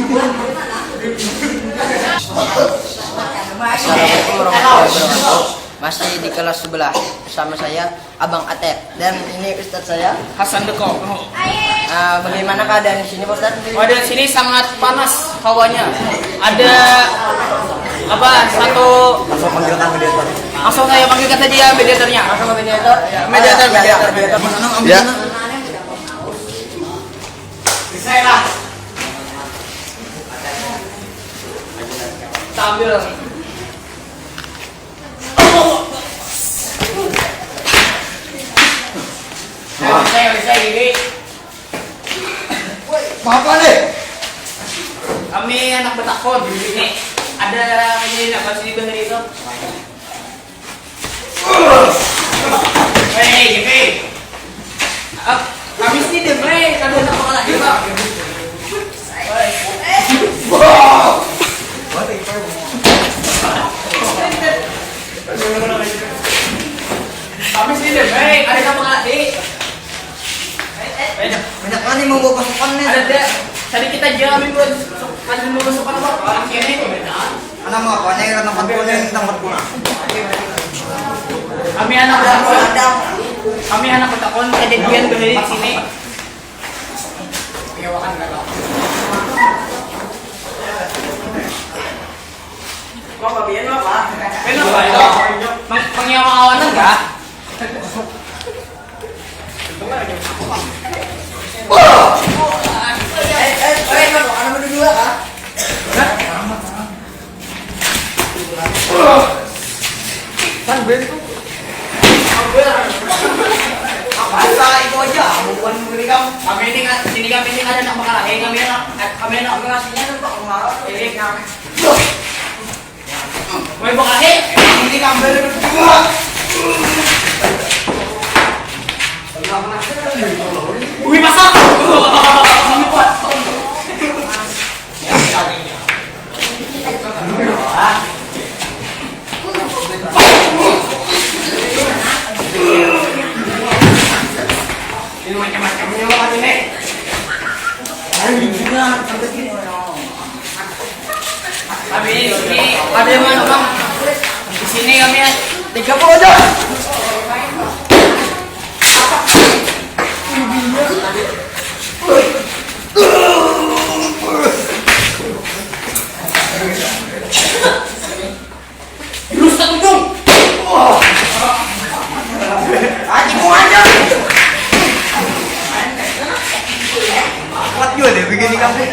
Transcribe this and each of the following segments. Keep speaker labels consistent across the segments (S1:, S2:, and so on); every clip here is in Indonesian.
S1: Assalamualaikum warahmatullahi wabarakatuh. Masih di kelas sebelah bersama saya Abang Atet dan ini Ustadz saya
S2: Hasan Deko.
S1: Bagaimana keadaan di sini, Pak Ustadz?
S2: Oh, di sini sangat panas hawanya. Ada apa? Satu.
S3: Langsung panggilkan mediator.
S2: Langsung saya panggilkan saja mediatornya.
S1: Langsung ke mediator.
S2: Mediator.
S3: Ya.
S2: Saya lah. Sambil. Saya ini.
S3: Apa nih?
S2: Kami anak bertakon di sini. Ada ini apa sih bahasa itu? Hei. Kami sih deh, kan ada apa lagi, Pak? Kami sih deh, ada apa lagi?
S1: Banyak kali mau bawa pasukan nih.
S2: Ada tadi kita jamin buat kan mau pasukan apa? Orang kene perbedaan.
S3: Anak mau apa? Nih anak kuning tentang berguna.
S2: Kami anak bertakon kejadian berdiri di sini. Kok babian apa? Kenapa itu? Pengiawanan enggak?
S1: Anak berdua kah?
S2: Kan begitu.
S1: Masa itu aja, bukan beri kamu.
S2: Kami ini ada nak makalah. Kami nak ngasihnya tuh Pak Umar. Kami. Mau makalah.
S1: Ini gambar berdua.
S2: Wih masak. Ini macam-macamnya lah ini. Kami di sini ada mana bang? Di sini kami 30 aja. Rusak ujung.
S1: Hatimu aja.
S3: Kuat juga deh begini kamu.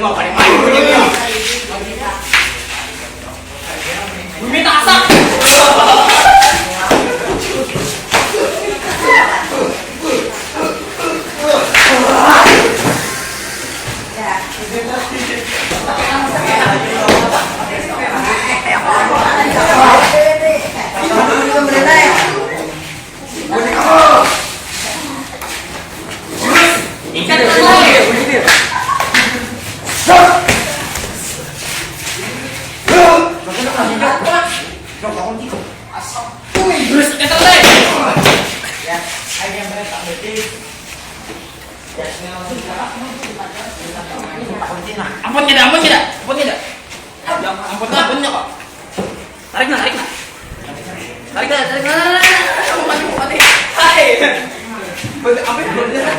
S2: Mau paling main begini. Minta asap. Ikan terus kita selesai. Ampun tidak kok. Tarik nah. Mati. Hai. Apa itu? Apa tidak?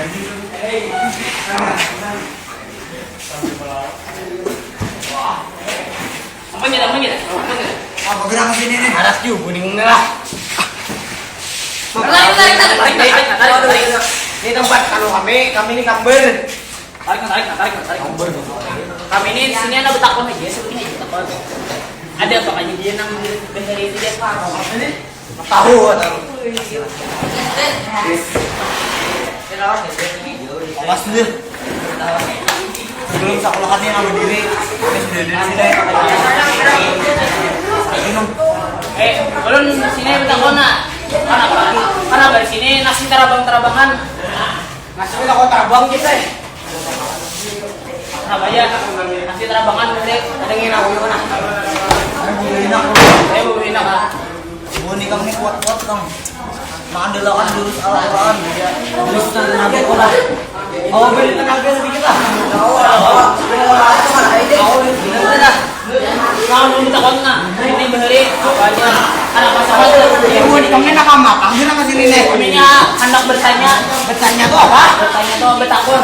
S3: Apa gerak sini nih?
S2: Harap juga kuning lah. Tarik. Ini tempat kalau kami ini kamber. Tarik. Kami ini di sini ada betakon aja sebetulnya betakon. Ada apa aja dia nang bener itu dia Pak.
S3: Tahu. Awas dulu. Sebelum sekolahannya nama diri, ini sudah di sini. Minum.
S2: Ulun sini betakon nak. Karena dari sini nasi terabangan. Nasi terbang kita. Kenapa ya? Nasi terabangan ada ngina aku mana? Mau enak ah.
S3: Buni kamu ini kuat-kuat dong. Mengandalkan jurus Al-Quran. Jurus tenaga kuat. Oh beri tenaga sedikit lah.
S2: Kalau mau minta kon na, ini bahari apa aja. Anak pasangan tuh.
S3: Ibu di kami nak kamat, kamu nak sini nih.
S2: Kaminya hendak bertanya.
S3: Bertanya tuh apa?
S2: Bertanya tuh betakun.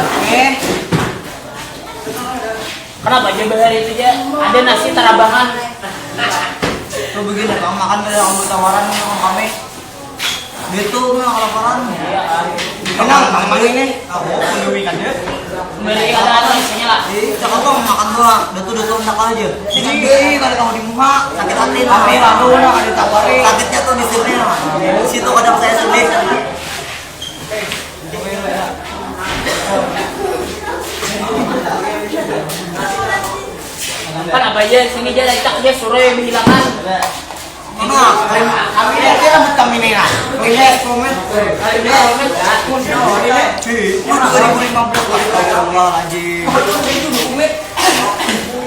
S2: Kenapa aja bahari itu aja ada nasi tarabangan.
S3: Tuh begini, kamu makan dari kamu tawaran sama kami. Gitu mah kelaparan.
S2: Iya kan.
S3: Kenal, kamu ini. Aku punya ikan ya.
S2: Beli ada apa isinya lah.
S3: Cakap tuh makan doang, datu enak aja. Ini kali kamu di muka sakit hati lah. Kami lalu lah ada tawarin. Sakitnya tuh di sini lah. Di situ kadang saya sedih.
S2: Kan apa aja sini aja cak aja sore berhilangan.
S3: Nah, kami ini rambut kami nih lah. Ini komen. Ini komen. Pun ini. Ini 2015 Allah anjing. Itu komen.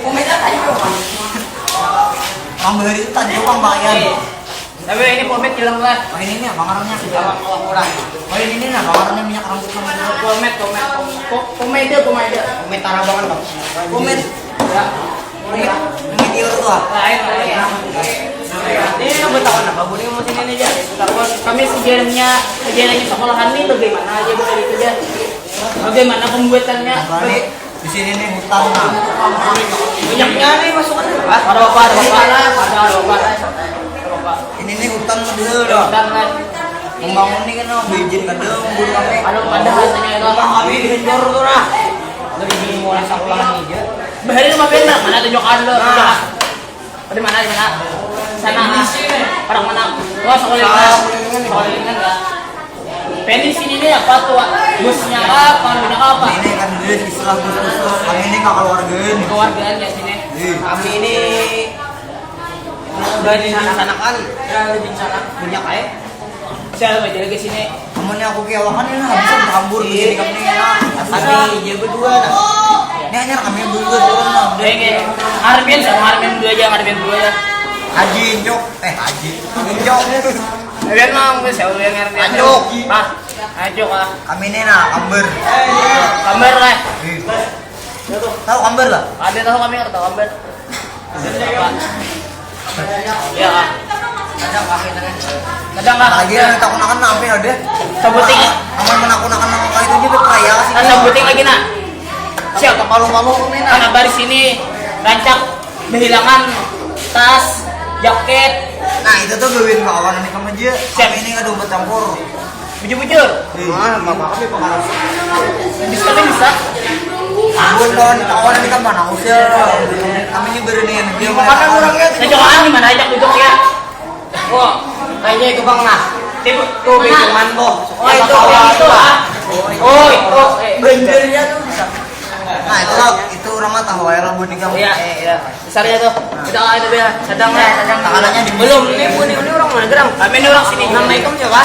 S3: Komen apa itu? Kamu hari itu tadi uang bayar.
S2: Tapi ini pomade hilang lah.
S3: Oh ini nih bangarannya sama orang. Oh ini nih bangarannya minyak rambut kamu.
S2: Pomade.
S3: Pomade tarabangan bang. Pomade. Ya. Pomade dior tuh.
S2: Lain. Ini betakon apa? Buni mau sini aja. Betakon. Kami sejarahnya sekolahan ini bagaimana aja dari itu aja. Bagaimana pembuatannya?
S3: Di sini nih hutan nah.
S2: Minyaknya nih masukkan. Ada bapak.
S3: Ini nih hutan medel dah.
S2: Dan kan
S3: Membangun ini kan izin kadang bulu kami.
S2: ada hasilnya itu.
S3: Kami dihancur tuh nah.
S2: Dari mulai sekolahan aja. Bahari rumah bener mana tunjukan lo? Di mana? Sana. Orang mana? Oh sekolah ini enggak. Pengen sini nih apa tuh? Busnya apa? Apa?
S3: Ini kan dia istilah bus-bus. Kami ini kakak keluargaan.
S2: Keluargaan ya sini.
S3: Kami ini
S2: Udah di sana kan?
S3: di sana banyak aja.
S2: Saya lagi ke sini.
S3: Temennya aku kewakan ini habis kabur di sini kami kami dia berdua nah. Ini hanya kami berdua turun nah.
S2: Armin sama Armin dua aja.
S3: Haji Injok, Haji Injok.
S2: Armin mang saya udah ngerti.
S3: Anjuk.
S2: Anjuk ah.
S3: Kami ini nah kamber.
S2: Kamber lah.
S3: Tahu kamber lah?
S2: Ada tahu kami tahu kamber. Iya ah. Kadang lah.
S3: Lagi yang takut-nakut nape ada?
S2: Sebuting.
S3: Aman menakut-nakut nama itu juga peraya sih.
S2: Sebuting lagi nak.
S3: Siapa malu-malu ini
S2: Karena baris ini rancak kehilangan tas, jaket,
S3: Nah itu tuh gawin kawan ini kamu aja. Kami ini nggak dompet campur.
S2: bujur-bujur.
S3: Mah, bapak kami pengaruh.
S2: Bisa.
S3: Bukan kawan ini kan mana usia. Kami ini beranian. Dia
S2: Makanan orangnya. Kejokan di mana ajak duduk ya?
S3: Oh, kayaknya itu bang nah.
S2: Tipe
S3: Tuh bingungan boh.
S2: Oh itu itu ah. Oh,
S3: Bendernya tuh bisa. Nah itu orang mah tahu ya lah buat kamu.
S2: Iya. Besarnya tuh. Kita itu dia. Sedang
S3: Takanannya di
S2: belum. Ini orang mana gerang? Kami ini orang sini. Assalamualaikum siapa?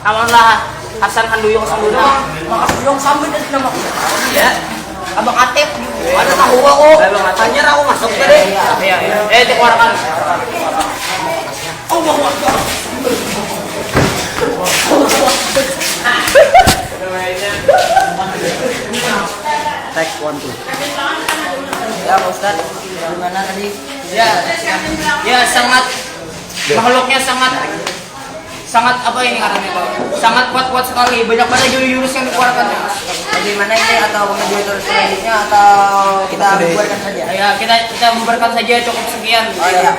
S2: Aman lah. Hasan Handuyong Sambudang.
S3: Makasih sambil dan nama.
S2: Ya.
S3: Abang Atep. Ada tahu aku. Tanya aku masuk tadi.
S2: Iya. Dikeluarkan.
S3: Allah Akbar. Take 1 2.
S1: Ya Pak Ustadz, gimana tadi?
S2: Ya sangat makhluknya sangat apa ini karena itu sangat kuat sekali, banyak banget jurus yang dikeluarkan.
S1: Bagaimana ini atau mengajukan terus selanjutnya atau kita bubarkan saja?
S2: Ya kita bubarkan saja, cukup sekian.
S1: Oh iya.